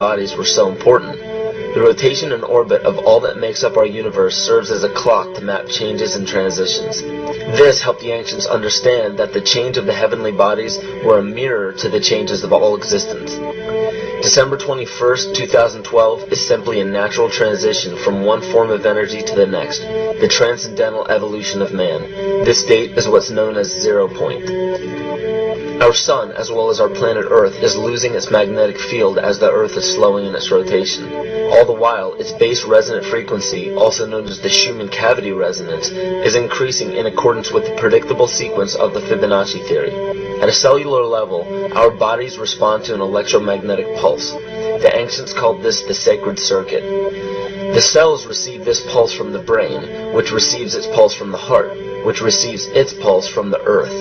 bodies were so important. The rotation and orbit of all that makes up our universe serves as a clock to map changes and transitions. This helped the ancients understand that the change of the heavenly bodies were a mirror to the changes of all existence. December 21st, 2012 is simply a natural transition from one form of energy to the next, the transcendental evolution of man. This date is what's known as 0 point. Our sun, as well as our planet Earth, is losing its magnetic field as the Earth is slowing in its rotation. All the while, its base resonant frequency, also known as the Schumann cavity resonance, is increasing in accordance with the predictable sequence of the Fibonacci theory. At a cellular level, our bodies respond to an electromagnetic pulse. The ancients called this the sacred circuit. The cells receive this pulse from the brain, which receives its pulse from the heart, which receives its pulse from the earth.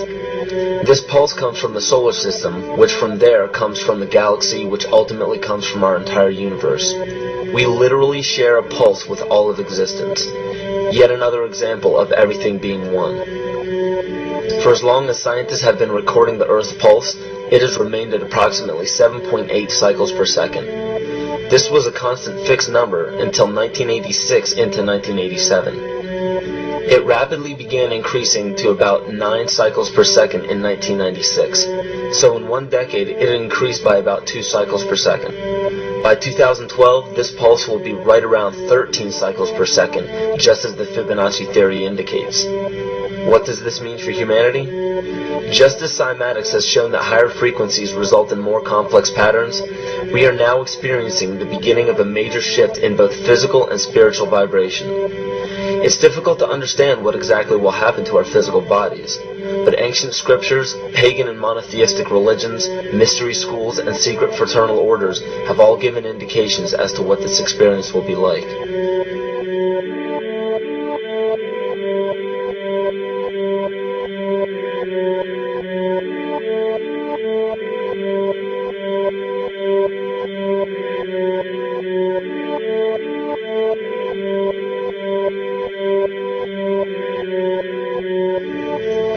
This pulse comes from the solar system, which from there comes from the galaxy, which ultimately comes from our entire universe. We literally share a pulse with all of existence. Yet another example of everything being one. For as long as scientists have been recording the Earth's pulse, it has remained at approximately 7.8 cycles per second. This was a constant fixed number until 1986 into 1987. It rapidly began increasing to about 9 cycles per second in 1996. So in one decade, it increased by about 2 cycles per second. By 2012, this pulse will be right around 13 cycles per second, just as the Fibonacci theory indicates. What does this mean for humanity? Just as cymatics has shown that higher frequencies result in more complex patterns, we are now experiencing the beginning of a major shift in both physical and spiritual vibration. It's difficult to understand what exactly will happen to our physical bodies, but ancient scriptures, pagan and monotheistic religions, mystery schools, and secret fraternal orders have all given indications as to what this experience will be like.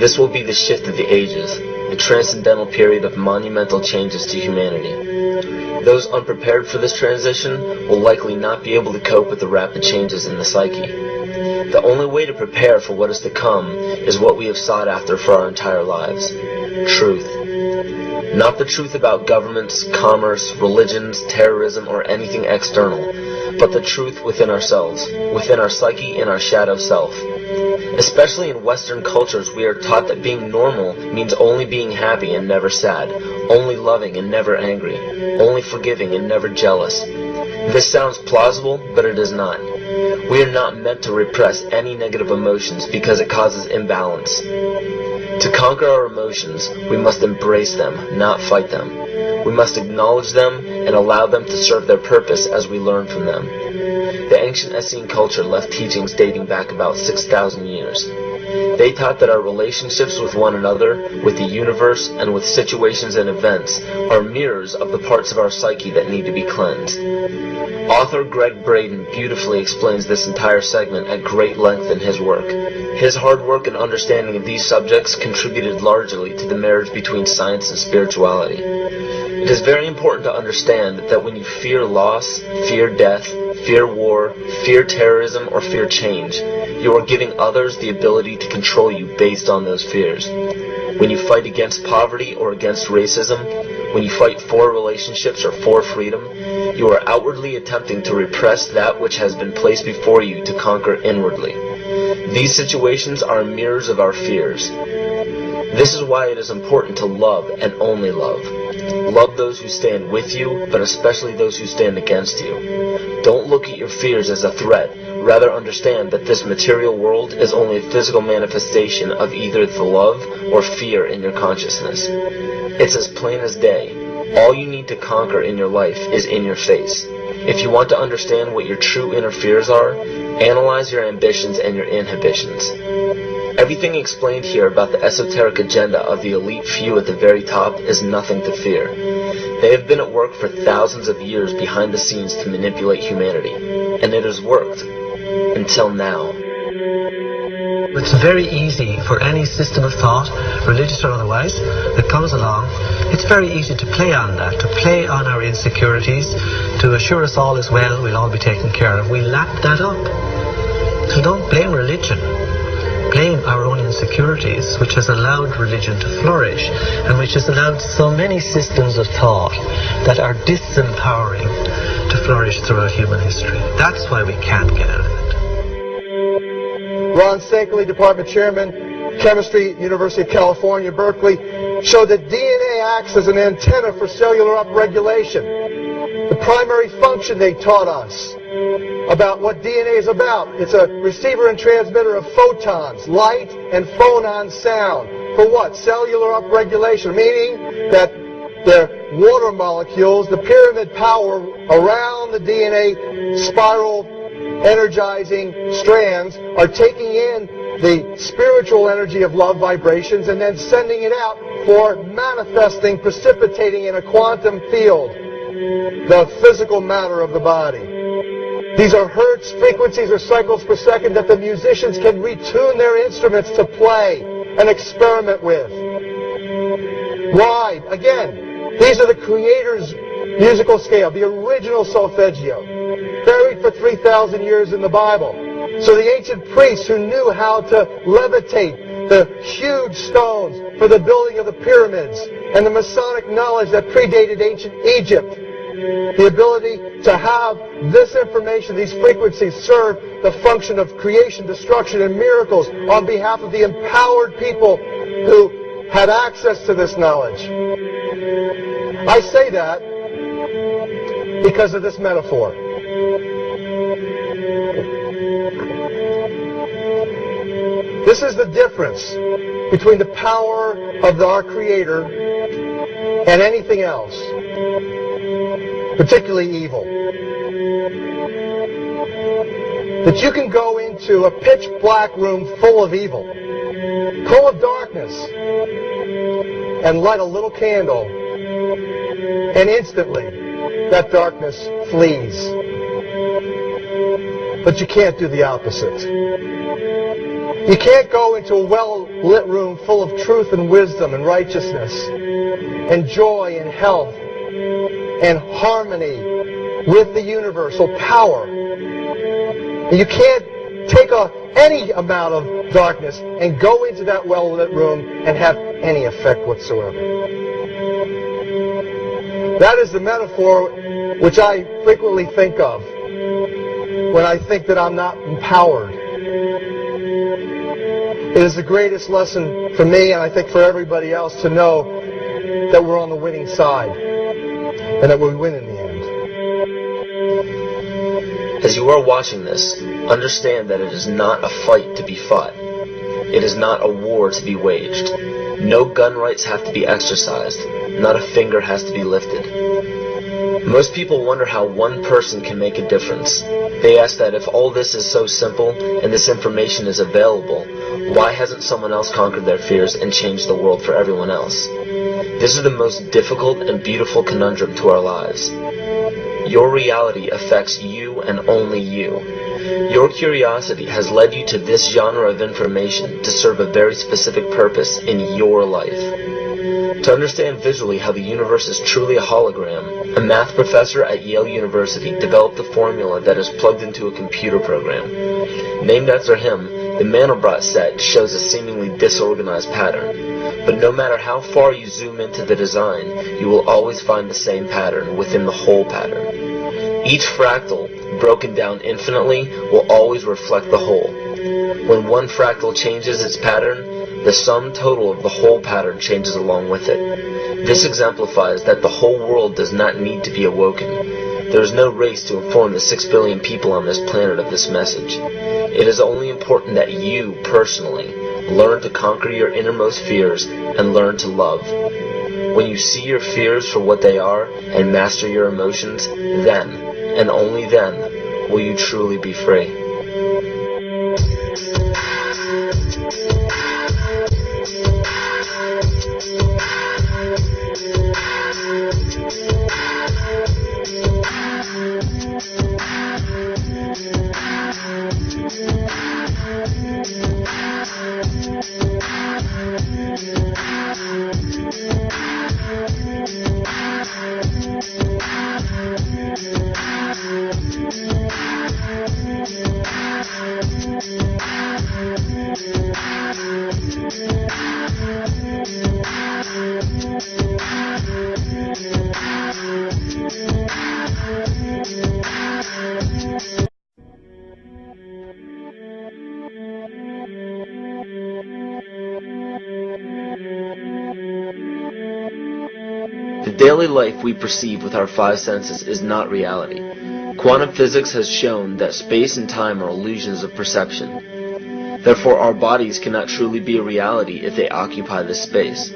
This will be the shift of the ages, the transcendental period of monumental changes to humanity. Those unprepared for this transition will likely not be able to cope with the rapid changes in the psyche. The only way to prepare for what is to come is what we have sought after for our entire lives: truth. Not the truth about governments, commerce, religions, terrorism, or anything external, but the truth within ourselves, within our psyche and our shadow self. Especially in Western cultures, we are taught that being normal means only being happy and never sad, only loving and never angry, only forgiving and never jealous. This sounds plausible, but it is not. We are not meant to repress any negative emotions because it causes imbalance. To conquer our emotions, we must embrace them, not fight them. We must acknowledge them and allow them to serve their purpose as we learn from them. The ancient Essene culture left teachings dating back about 6,000 years. They taught that our relationships with one another, with the universe, and with situations and events are mirrors of the parts of our psyche that need to be cleansed. Author Greg Braden beautifully explains this entire segment at great length in his work. His hard work and understanding of these subjects contributed largely to the marriage between science and spirituality. It is very important to understand that when you fear loss, fear death, fear war, fear terrorism, or fear change, you are giving others the ability to control you based on those fears. When you fight against poverty or against racism, when you fight for relationships or for freedom, you are outwardly attempting to repress that which has been placed before you to conquer inwardly. These situations are mirrors of our fears. This is why it is important to love and only love. Love those who stand with you, but especially those who stand against you. Don't look at your fears as a threat. Rather understand that this material world is only a physical manifestation of either the love or fear in your consciousness. It's as plain as day. All you need to conquer in your life is in your face. If you want to understand what your true inner fears are, analyze your ambitions and your inhibitions. Everything explained here about the esoteric agenda of the elite few at the very top is nothing to fear. They have been at work for thousands of years behind the scenes to manipulate humanity, and it has worked. Until now. It's very easy for any system of thought, religious or otherwise, that comes along. It's very easy to play on that, to play on our insecurities, to assure us all is well, we'll all be taken care of. We lap that up. So don't blame religion. Blame our own insecurities, which has allowed religion to flourish and which has allowed so many systems of thought that are disempowering to flourish throughout human history. That's why we can't get out of it. Ron Sankley, Department Chairman, Chemistry, University of California, Berkeley, showed that DNA acts as an antenna for cellular upregulation. The primary function they taught us about what DNA is about. It's a receiver and transmitter of photons, light, and phonon sound. For what? Cellular upregulation, meaning that the water molecules, the pyramid power around the DNA spiral energizing strands are taking in the spiritual energy of love vibrations and then sending it out for manifesting, precipitating in a quantum field, the physical matter of the body. These are hertz, frequencies, or cycles per second that the musicians can retune their instruments to play and experiment with. Why? Again, these are the Creator's musical scale, the original solfeggio, buried for 3,000 years in the Bible. So the ancient priests who knew how to levitate the huge stones for the building of the pyramids and the Masonic knowledge that predated ancient Egypt, the ability to have this information, these frequencies, serve the function of creation, destruction, and miracles on behalf of the empowered people who had access to this knowledge. I say that because of this metaphor. This is the difference between the power of our Creator and anything else, particularly evil. That you can go into a pitch black room full of evil, full of darkness, and light a little candle, and instantly that darkness flees. But you can't do the opposite. You can't go into a well-lit room full of truth and wisdom and righteousness and joy and health and harmony with the universal power. You can't take any amount of darkness and go into that well-lit room and have any effect whatsoever. That is the metaphor which I frequently think of when I think that I'm not empowered. It is the greatest lesson for me, and I think for everybody else, to know that we're on the winning side and that we win in the end. As you are watching this, understand that it is not a fight to be fought. It is not a war to be waged. No gun rights have to be exercised. Not a finger has to be lifted. Most people wonder how one person can make a difference. They ask that if all this is so simple and this information is available, why hasn't someone else conquered their fears and changed the world for everyone else? This is the most difficult and beautiful conundrum to our lives. Your reality affects you and only you. Your curiosity has led you to this genre of information to serve a very specific purpose in your life. To understand visually how the universe is truly a hologram, a math professor at Yale University developed a formula that is plugged into a computer program. Named after him, the Mandelbrot set shows a seemingly disorganized pattern. But no matter how far you zoom into the design, you will always find the same pattern within the whole pattern. Each fractal, broken down infinitely, will always reflect the whole. When one fractal changes its pattern, the sum total of the whole pattern changes along with it. This exemplifies that the whole world does not need to be awoken. There is no race to inform the 6 billion people on this planet of this message. It is only important that you, personally, learn to conquer your innermost fears and learn to love. When you see your fears for what they are and master your emotions, then, and only then, will you truly be free. The daily life we perceive with our five senses is not reality. Quantum physics has shown that space and time are illusions of perception. Therefore, our bodies cannot truly be a reality if they occupy this space.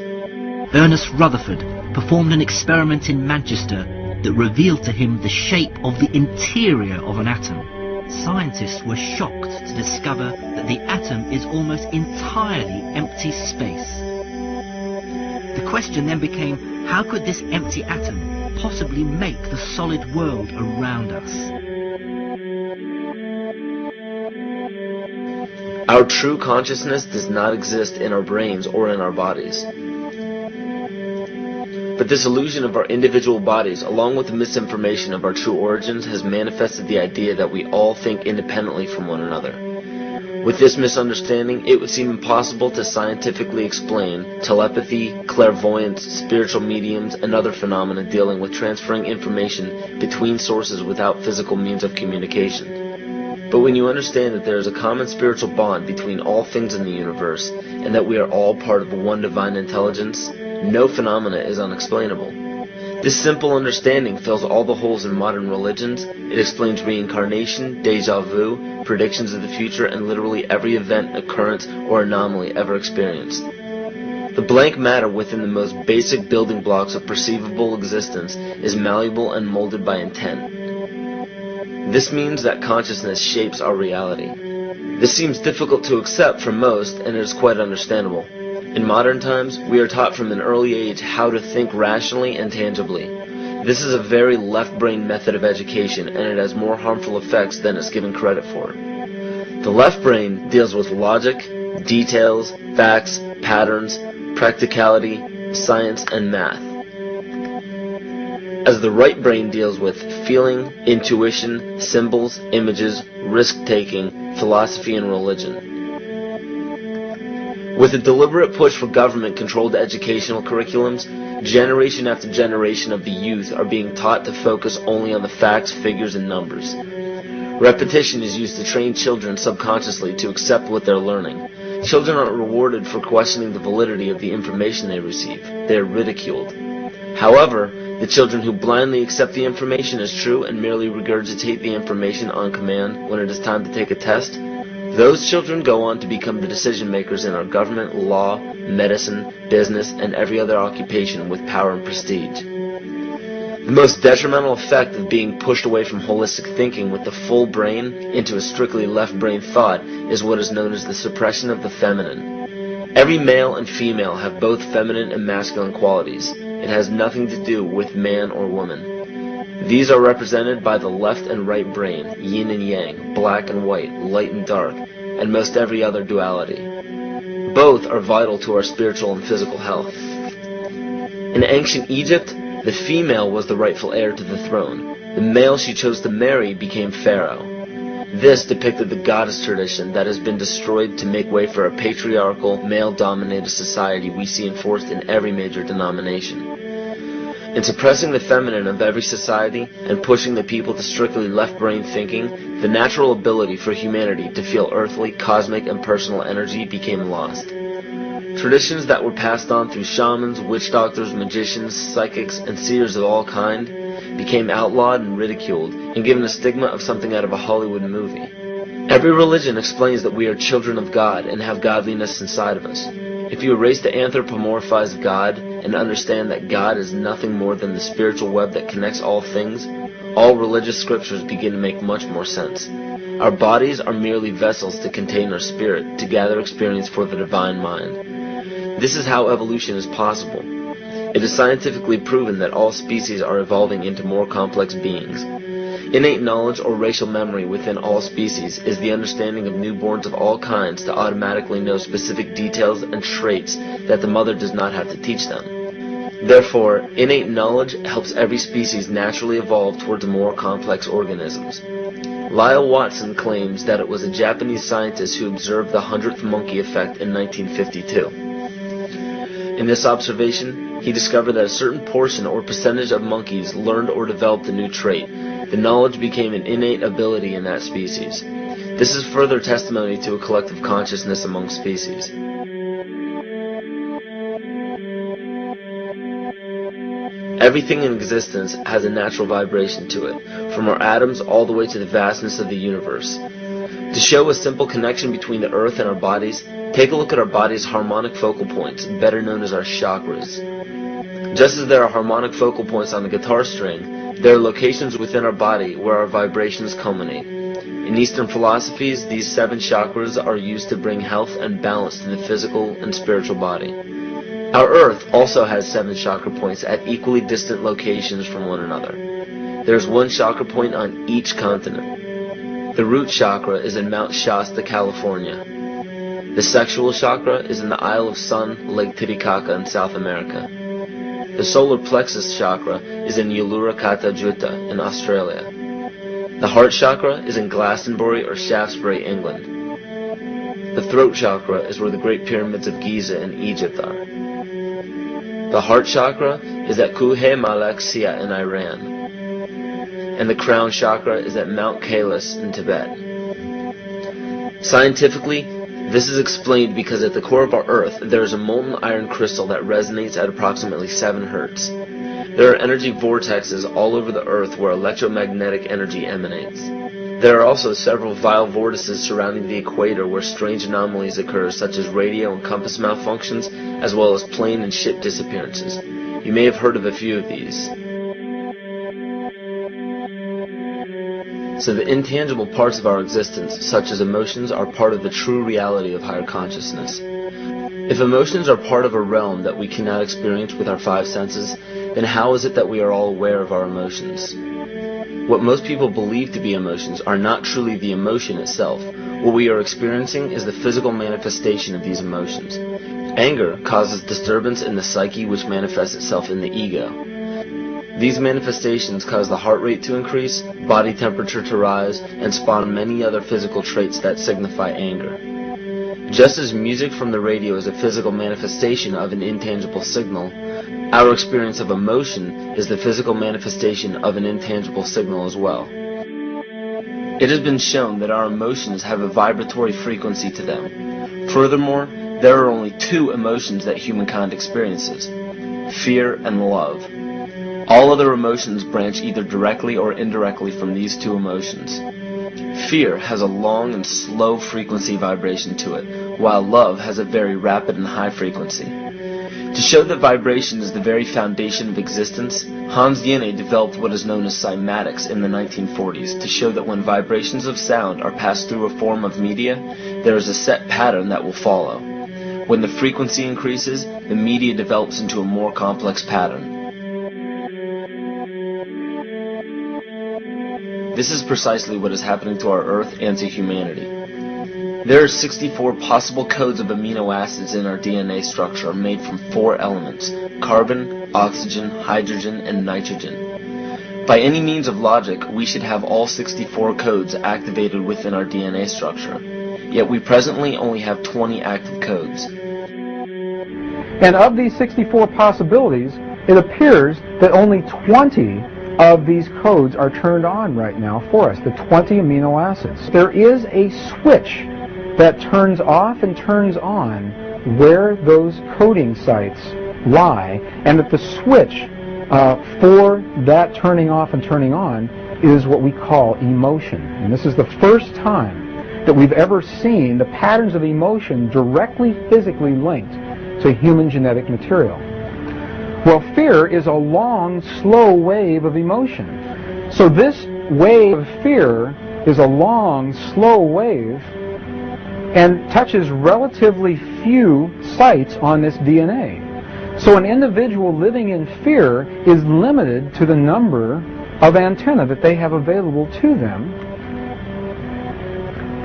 Ernest Rutherford performed an experiment in Manchester that revealed to him the shape of the interior of an atom. Scientists were shocked to discover that the atom is almost entirely empty space. The question then became, how could this empty atom possibly make the solid world around us? Our true consciousness does not exist in our brains or in our bodies. But this illusion of our individual bodies, along with the misinformation of our true origins, has manifested the idea that we all think independently from one another. With this misunderstanding, it would seem impossible to scientifically explain telepathy, clairvoyance, spiritual mediums, and other phenomena dealing with transferring information between sources without physical means of communication. But when you understand that there is a common spiritual bond between all things in the universe, and that we are all part of one divine intelligence, no phenomena is unexplainable. This simple understanding fills all the holes in modern religions. It explains reincarnation, déjà vu, predictions of the future, and literally every event, occurrence, or anomaly ever experienced. The blank matter within the most basic building blocks of perceivable existence is malleable and molded by intent. This means that consciousness shapes our reality. This seems difficult to accept for most, and it is quite understandable. In modern times, we are taught from an early age how to think rationally and tangibly. This is a very left-brain method of education, and it has more harmful effects than it's given credit for. The left brain deals with logic, details, facts, patterns, practicality, science, and math, as the right brain deals with feeling, intuition, symbols, images, risk-taking, philosophy, and religion. With a deliberate push for government-controlled educational curriculums, generation after generation of the youth are being taught to focus only on the facts, figures, and numbers. Repetition is used to train children subconsciously to accept what they're learning. Children aren't rewarded for questioning the validity of the information they receive. They are ridiculed. However, the children who blindly accept the information as true and merely regurgitate the information on command when it is time to take a test, those children go on to become the decision makers in our government, law, medicine, business, and every other occupation with power and prestige. The most detrimental effect of being pushed away from holistic thinking with the full brain into a strictly left brain thought is what is known as the suppression of the feminine. Every male and female have both feminine and masculine qualities. It has nothing to do with man or woman. These are represented by the left and right brain, yin and yang, black and white, light and dark, and most every other duality. Both are vital to our spiritual and physical health. In ancient Egypt, the female was the rightful heir to the throne. The male she chose to marry became pharaoh. This depicted the goddess tradition that has been destroyed to make way for a patriarchal, male-dominated society we see enforced in every major denomination. In suppressing the feminine of every society and pushing the people to strictly left-brain thinking, the natural ability for humanity to feel earthly, cosmic, and personal energy became lost. Traditions that were passed on through shamans, witch doctors, magicians, psychics, and seers of all kind became outlawed and ridiculed and given a stigma of something out of a Hollywood movie. Every religion explains that we are children of God and have godliness inside of us. If you erase the anthropomorphized God and understand that God is nothing more than the spiritual web that connects all things, all religious scriptures begin to make much more sense. Our bodies are merely vessels to contain our spirit, to gather experience for the divine mind. This is how evolution is possible. It is scientifically proven that all species are evolving into more complex beings. Innate knowledge or racial memory within all species is the understanding of newborns of all kinds to automatically know specific details and traits that the mother does not have to teach them. Therefore, innate knowledge helps every species naturally evolve towards more complex organisms. Lyle Watson claims that it was a Japanese scientist who observed the 100th monkey effect in 1952. In this observation, he discovered that a certain portion or percentage of monkeys learned or developed a new trait, the knowledge became an innate ability in that species. This is further testimony to a collective consciousness among species. Everything in existence has a natural vibration to it, from our atoms all the way to the vastness of the universe. To show a simple connection between the earth and our bodies, take a look at our body's harmonic focal points, better known as our chakras. Just as there are harmonic focal points on the guitar string, there are locations within our body where our vibrations culminate. In Eastern philosophies, these 7 chakras are used to bring health and balance to the physical and spiritual body. Our Earth also has 7 chakra points at equally distant locations from one another. There's 1 chakra point on each continent. The root chakra is in Mount Shasta, California. The sexual chakra is in the Isle of Sun, Lake Titicaca in South America. The solar plexus chakra is in Uluru Kata Juta in Australia. The heart chakra is in Glastonbury or Shaftesbury, England. The throat chakra is where the Great Pyramids of Giza in Egypt are. The heart chakra is at Kuhe Malak Sia in Iran. And the crown chakra is at Mount Kailas in Tibet. Scientifically, this is explained because at the core of our Earth, there is a molten iron crystal that resonates at approximately 7 Hertz. There are energy vortexes all over the Earth where electromagnetic energy emanates. There are also several vile vortices surrounding the equator where strange anomalies occur, such as radio and compass malfunctions, as well as plane and ship disappearances. You may have heard of a few of these. So the intangible parts of our existence, such as emotions, are part of the true reality of higher consciousness. If emotions are part of a realm that we cannot experience with our 5 senses, then how is it that we are all aware of our emotions? What most people believe to be emotions are not truly the emotion itself. What we are experiencing is the physical manifestation of these emotions. Anger causes disturbance in the psyche, which manifests itself in the ego. These manifestations cause the heart rate to increase, body temperature to rise, and spawn many other physical traits that signify anger. Just as music from the radio is a physical manifestation of an intangible signal, our experience of emotion is the physical manifestation of an intangible signal as well. It has been shown that our emotions have a vibratory frequency to them. Furthermore, there are only 2 emotions that humankind experiences: fear and love. All other emotions branch either directly or indirectly from these 2 emotions. Fear has a long and slow frequency vibration to it, while love has a very rapid and high frequency. To show that vibration is the very foundation of existence, Hans Jene developed what is known as cymatics in the 1940s to show that when vibrations of sound are passed through a form of media, there is a set pattern that will follow. When the frequency increases, the media develops into a more complex pattern. This is precisely what is happening to our Earth and to humanity. There are 64 possible codes of amino acids in our DNA structure made from 4 elements: carbon, oxygen, hydrogen, and nitrogen. By any means of logic, we should have all 64 codes activated within our DNA structure. Yet we presently only have 20 active codes. And of these 64 possibilities, it appears that only 20 of these codes are turned on right now for us, the 20 amino acids. There is a switch that turns off and turns on where those coding sites lie, and that the switch for that turning off and turning on is what we call emotion. And this is the first time that we've ever seen the patterns of emotion directly physically linked to human genetic material. Well, fear is a long, slow wave of emotion. So this wave of fear is a long, slow wave and touches relatively few sites on this DNA. So an individual living in fear is limited to the number of antennae that they have available to them,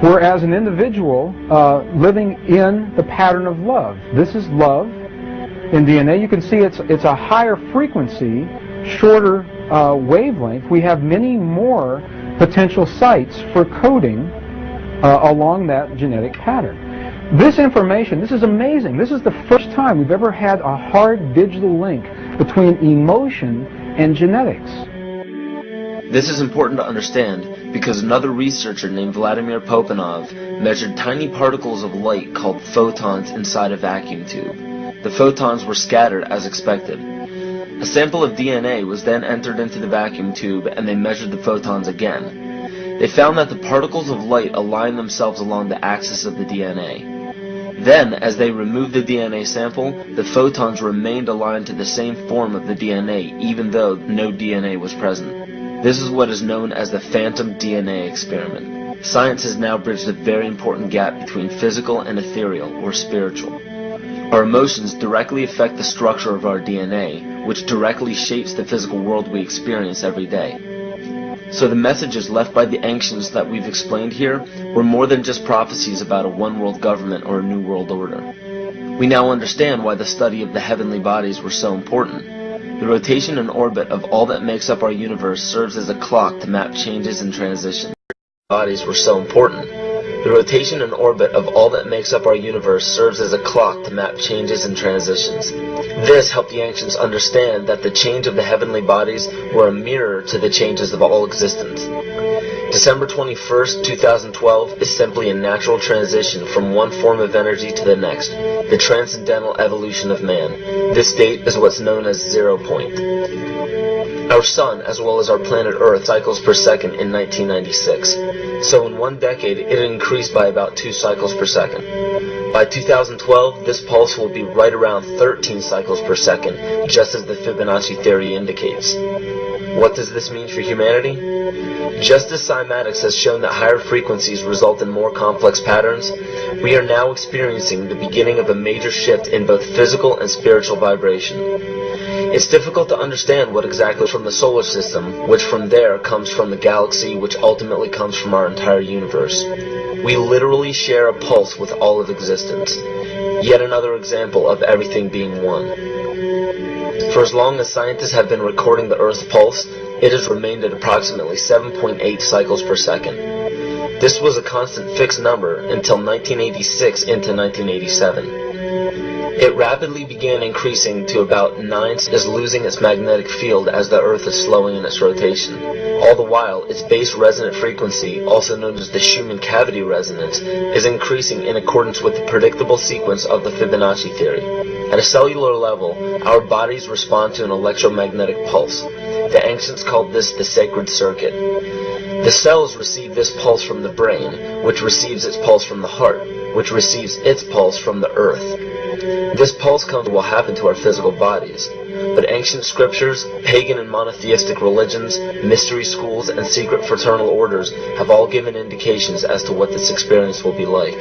whereas an individual living in the pattern of love, this is love. In DNA, you can see it's a higher frequency, shorter wavelength. We have many more potential sites for coding along that genetic pattern. This information, this is amazing. This is the first time we've ever had a hard digital link between emotion and genetics. This is important to understand because another researcher named Vladimir Popanov measured tiny particles of light called photons inside a vacuum tube. The photons were scattered as expected. A sample of DNA was then entered into the vacuum tube and they measured the photons again. They found that the particles of light aligned themselves along the axis of the DNA. Then, as they removed the DNA sample, the photons remained aligned to the same form of the DNA even though no DNA was present. This is what is known as the phantom DNA experiment. Science has now bridged a very important gap between physical and ethereal, or spiritual. Our emotions directly affect the structure of our DNA, which directly shapes the physical world we experience every day. So the messages left by the ancients that we've explained here were more than just prophecies about a one-world government or a new world order. We now understand why the study of the heavenly bodies were so important. The rotation and orbit of all that makes up our universe serves as a clock to map changes and transitions. Bodies were so important. The rotation and orbit of all that makes up our universe serves as a clock to map changes and transitions. This helped the ancients understand that the change of the heavenly bodies were a mirror to the changes of all existence. December 21st, 2012 is simply a natural transition from one form of energy to the next, the transcendental evolution of man. This date is what's known as 0 point. Our sun, as well as our planet Earth, cycles per second in 1996. So in one decade, it increased by about 2 cycles per second. By 2012, this pulse will be right around 13 cycles per second, just as the Fibonacci theory indicates. What does this mean for humanity? Just as cymatics has shown that higher frequencies result in more complex patterns, we are now experiencing the beginning of a major shift in both physical and spiritual vibration. It's difficult to understand what exactly from the solar system, which from there comes from the galaxy, which ultimately comes from our entire universe. We literally share a pulse with all of existence. Yet another example of everything being one. For as long as scientists have been recording the Earth's pulse, it has remained at approximately 7.8 cycles per second. This was a constant fixed number until 1986 into 1987. It rapidly began increasing to about 9 as losing its magnetic field as the Earth is slowing in its rotation. All the while, its base resonant frequency, also known as the Schumann cavity resonance, is increasing in accordance with the predictable sequence of the Fibonacci theory. At a cellular level, our bodies respond to an electromagnetic pulse. The ancients called this the sacred circuit. The cells receive this pulse from the brain, which receives its pulse from the heart, which receives its pulse from the earth. This pulse comes will happen to our physical bodies, but ancient scriptures, pagan and monotheistic religions, mystery schools, and secret fraternal orders have all given indications as to what this experience will be like.